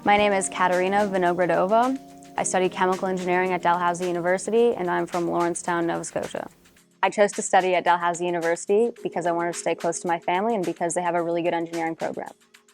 My name is Katerina Vinogradova. I study chemical engineering at Dalhousie University, and I'm from Lawrencetown, Nova Scotia. I chose to study at Dalhousie University because I wanted to stay close to my family and because they have a really good engineering program.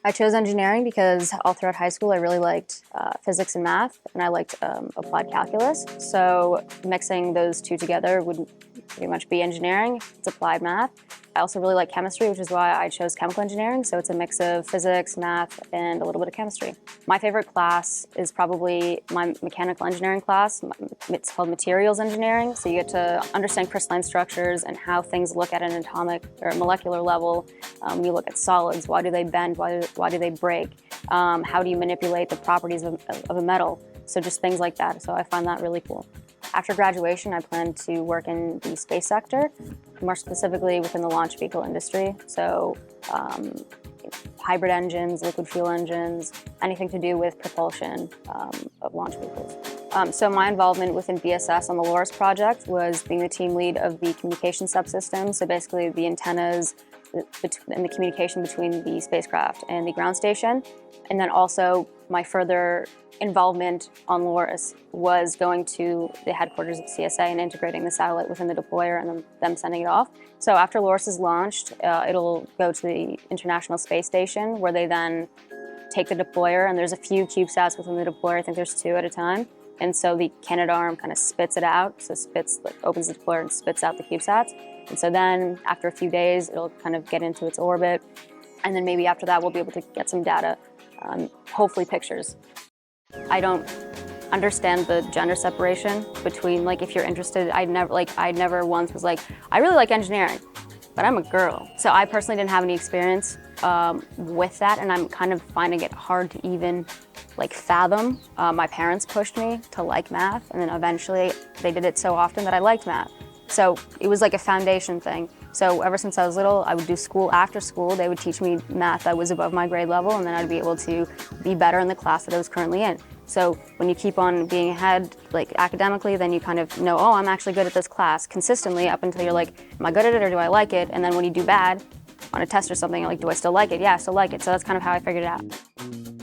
I chose engineering because all throughout high school I really liked physics and math, and I liked applied calculus. So mixing those two together would pretty much be engineering. It's applied math. I also really like chemistry, which is why I chose chemical engineering. So it's a mix of physics, math, and a little bit of chemistry. My favorite class is probably my mechanical engineering class. It's called materials engineering. So you get to understand crystalline structures and how things look at an atomic or molecular level. You look at solids. Why do they bend? Why do they break? How do you manipulate the properties of a metal? So just things like that. So I find that really cool. After graduation, I plan to work in the space sector, more specifically within the launch vehicle industry. So hybrid engines, liquid fuel engines, anything to do with propulsion of launch vehicles. So my involvement within BSS on the LORIS project was being the team lead of the communication subsystem. So basically the antennas and the communication between the spacecraft and the ground station. And then also my further involvement on LORIS was going to the headquarters of CSA and integrating the satellite within the deployer and then them sending it off. So after LORIS is launched, it'll go to the International Space Station where they then take the deployer, and there's a few CubeSats within the deployer. I think there's 2 at a time. And so the Canadarm kind of spits it out. So opens the deployer and spits out the CubeSats. And so then after a few days, it'll kind of get into its orbit. And then maybe after that, we'll be able to get some data, hopefully pictures. I don't understand the gender separation between, like, if you're interested, I never once was like, I really like engineering, but I'm a girl. So I personally didn't have any experience with that, and I'm kind of finding it hard to even fathom. My parents pushed me to like math, and then eventually they did it so often that I liked math. So it was like a foundation thing. So ever since I was little, I would do school after school. They would teach me math that was above my grade level, and then I'd be able to be better in the class that I was currently in. So when you keep on being ahead, academically, then you kind of know, oh, I'm actually good at this class consistently up until you're like, am I good at it or do I like it? And then when you do bad on a test or something, you're like, do I still like it? Yeah, I still like it. So that's kind of how I figured it out.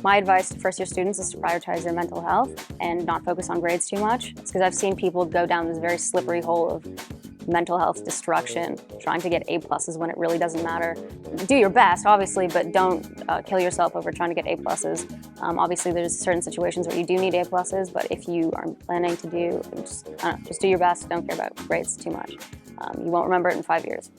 My advice to first-year students is to prioritize their mental health and not focus on grades too much. It's because I've seen people go down this very slippery hole of mental health destruction, trying to get A+ when it really doesn't matter. Do your best, obviously, but don't kill yourself over trying to get A+. Obviously, there's certain situations where you do need A+, but if you are planning to do, just do your best. Don't care about grades too much. You won't remember it in 5 years.